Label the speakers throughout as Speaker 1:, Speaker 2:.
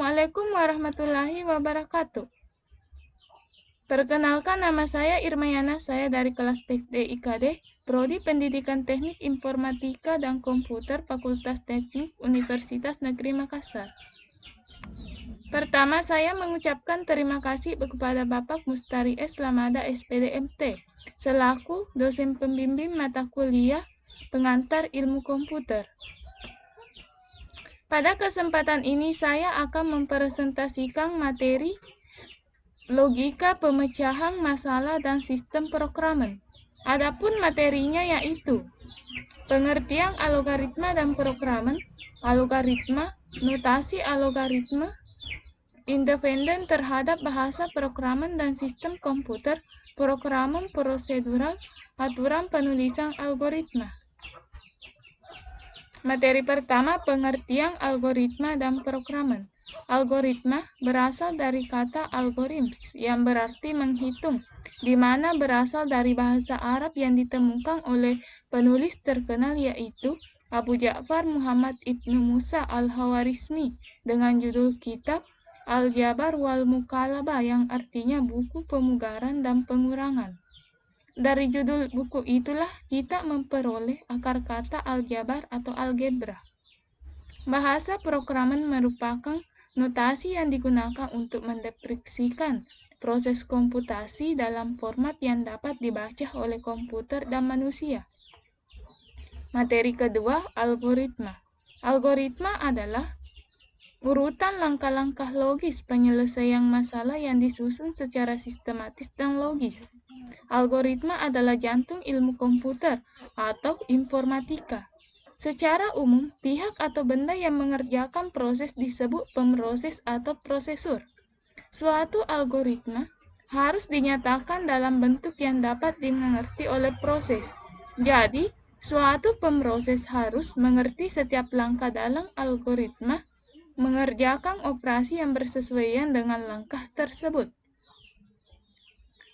Speaker 1: Assalamualaikum warahmatullahi wabarakatuh. Perkenalkan, nama saya Irmayana, saya dari kelas TKD IKD, Prodi Pendidikan Teknik Informatika dan Komputer Fakultas Teknik Universitas Negeri Makassar. Pertama, saya mengucapkan terima kasih kepada Bapak Mustari S. Lamada SPDMT, selaku dosen pembimbing mata kuliah pengantar ilmu komputer. Pada kesempatan ini saya akan mempresentasikan materi logika pemecahan masalah dan sistem programan. Adapun materinya yaitu pengertian algoritma dan programan, algoritma, notasi algoritma, independen terhadap bahasa programan dan sistem komputer, programan prosedural, aturan penulisan algoritma. Materi pertama, pengertian algoritma dan programan. Algoritma berasal dari kata algorims yang berarti menghitung, di mana berasal dari bahasa Arab yang ditemukan oleh penulis terkenal yaitu Abu Ja'far Muhammad Ibnu Musa al-Khawarizmi dengan judul kitab Al-Jabar wal Mukalabah yang artinya buku pemugaran dan pengurangan. Dari judul buku itulah kita memperoleh akar kata aljabar atau algebra. Bahasa programan merupakan notasi yang digunakan untuk mendeskripsikan proses komputasi dalam format yang dapat dibaca oleh komputer dan manusia. Materi kedua, algoritma. Algoritma adalah urutan langkah-langkah logis penyelesaian masalah yang disusun secara sistematis dan logis. Algoritma adalah jantung ilmu komputer atau informatika. Secara umum, pihak atau benda yang mengerjakan proses disebut pemroses atau prosesor. Suatu algoritma harus dinyatakan dalam bentuk yang dapat dimengerti oleh proses. Jadi, suatu pemroses harus mengerti setiap langkah dalam algoritma, mengerjakan operasi yang bersesuaian dengan langkah tersebut.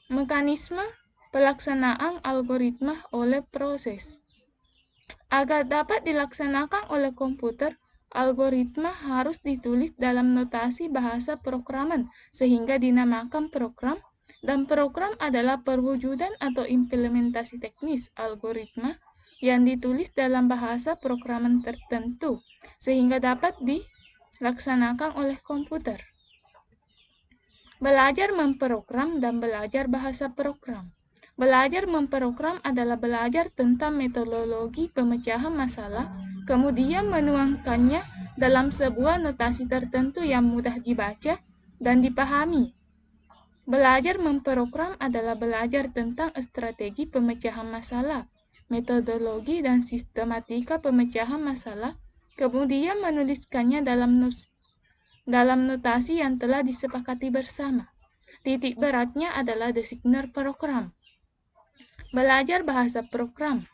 Speaker 1: Mekanisme pelaksanaan algoritma oleh proses. Agar dapat dilaksanakan oleh komputer, algoritma harus ditulis dalam notasi bahasa programan sehingga dinamakan program, dan program adalah perwujudan atau implementasi teknis algoritma yang ditulis dalam bahasa programan tertentu sehingga dapat dilaksanakan oleh komputer. Belajar memprogram dan belajar bahasa program. Belajar memprogram adalah belajar tentang metodologi pemecahan masalah, kemudian menuangkannya dalam sebuah notasi tertentu yang mudah dibaca dan dipahami. Belajar memprogram adalah belajar tentang strategi pemecahan masalah, metodologi dan sistematika pemecahan masalah, kemudian menuliskannya dalam notasi yang telah disepakati bersama. Titik beratnya adalah designer program. Belajar bahasa program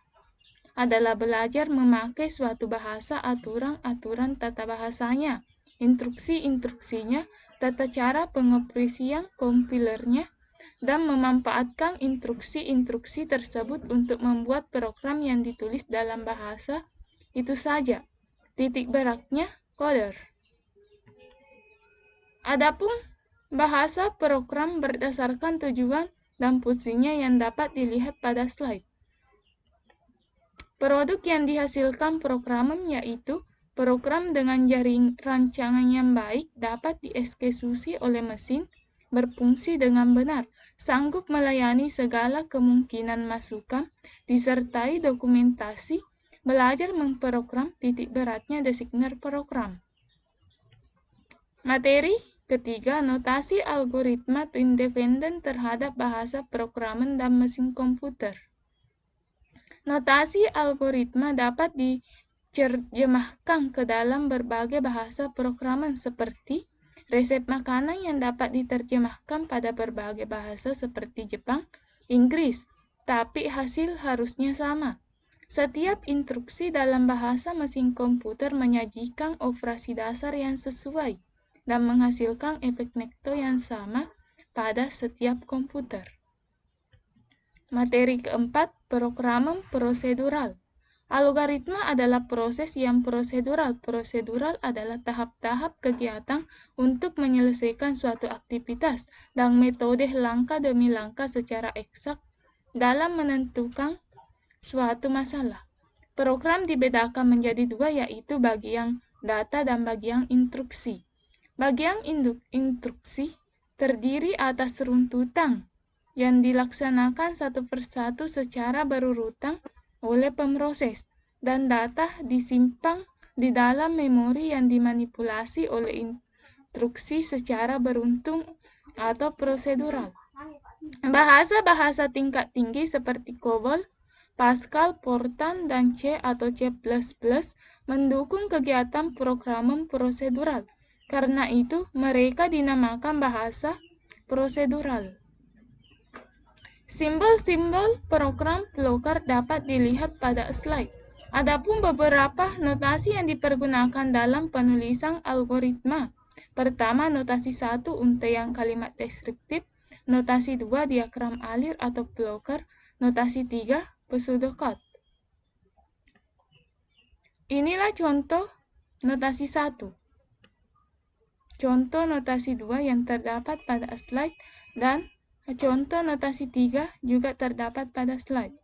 Speaker 1: adalah belajar memakai suatu bahasa, aturan-aturan tata bahasanya, instruksi-instruksinya, tata cara pengoperasian kompilernya, dan memanfaatkan instruksi-instruksi tersebut untuk membuat program yang ditulis dalam bahasa itu saja. Titik beratnya coder. Adapun bahasa program berdasarkan tujuan dan fungsinya yang dapat dilihat pada slide. Produk yang dihasilkan programan yaitu program dengan jaring rancangan yang baik dapat dieksekusi oleh mesin, berfungsi dengan benar, sanggup melayani segala kemungkinan masukan, disertai dokumentasi, belajar memprogram, titik beratnya designer program. Materi ketiga, notasi algoritma independen terhadap bahasa programan dan mesin komputer. Notasi algoritma dapat diterjemahkan ke dalam berbagai bahasa programan seperti resep makanan yang dapat diterjemahkan pada berbagai bahasa seperti Jepang, Inggris, tapi hasil harusnya sama. Setiap instruksi dalam bahasa mesin komputer menyajikan operasi dasar yang sesuai dan menghasilkan efek nekto yang sama pada setiap komputer. Materi keempat, programan prosedural. Algoritma adalah proses yang prosedural. Prosedural adalah tahap-tahap kegiatan untuk menyelesaikan suatu aktivitas dan metode langkah demi langkah secara eksak dalam menentukan suatu masalah. Program dibedakan menjadi dua, yaitu bagian data dan bagian instruksi. Bagian instruksi terdiri atas runtutan yang dilaksanakan satu persatu secara berurutan oleh pemroses, dan data disimpan di dalam memori yang dimanipulasi oleh instruksi secara beruntun atau prosedural. Bahasa-bahasa tingkat tinggi seperti COBOL, Pascal, Fortran, dan C atau C++ mendukung kegiatan programan prosedural. Karena itu, mereka dinamakan bahasa prosedural. Simbol-simbol program blocker dapat dilihat pada slide. Adapun beberapa notasi yang dipergunakan dalam penulisan algoritma. Pertama, notasi 1 untaian kalimat deskriptif, notasi 2 diagram alir atau blocker, notasi 3 pseudocode. Inilah contoh notasi 1. Contoh notasi 2 yang terdapat pada slide dan contoh notasi 3 juga terdapat pada slide.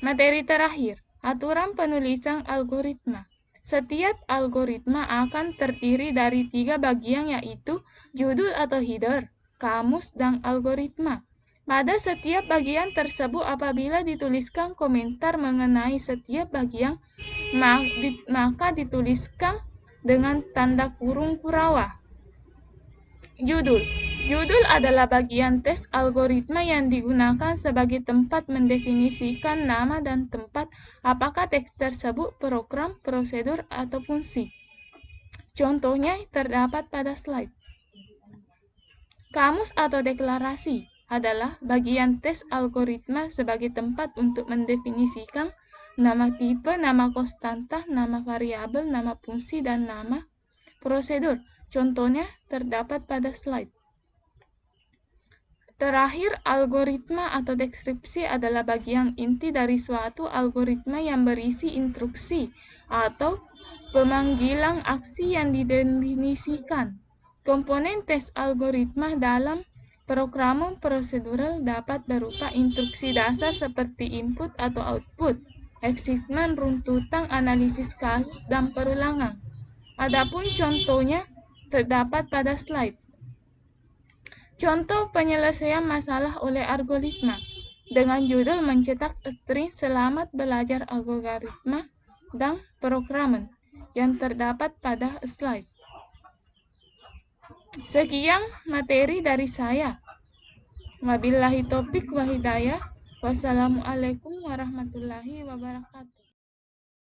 Speaker 1: Materi terakhir, aturan penulisan algoritma. Setiap algoritma akan terdiri dari 3 bagian, yaitu judul atau header, kamus, dan algoritma. Pada setiap bagian tersebut, apabila dituliskan komentar mengenai setiap bagian, maka dituliskan dengan tanda kurung kurawa. Judul. Judul adalah bagian teks algoritma yang digunakan sebagai tempat mendefinisikan nama dan tempat apakah teks tersebut program, prosedur, atau fungsi. Contohnya terdapat pada slide. Kamus atau deklarasi adalah bagian teks algoritma sebagai tempat untuk mendefinisikan nama tipe, nama konstanta, nama variabel, nama fungsi, dan nama prosedur. Contohnya terdapat pada slide. Terakhir, algoritma atau deskripsi adalah bagian inti dari suatu algoritma yang berisi instruksi atau pemanggilan aksi yang didefinisikan. Komponen teks algoritma dalam program prosedural dapat berupa instruksi dasar seperti input atau output, achievement, runtutan, analisis kasus, dan perulangan. Adapun contohnya terdapat pada slide. Contoh penyelesaian masalah oleh algoritma dengan judul mencetak string selamat belajar algoritma dan programan yang terdapat pada slide. Sekian materi dari saya. Wabillahi taufiq wa hidayah. Wassalamualaikum warahmatullahi wabarakatuh.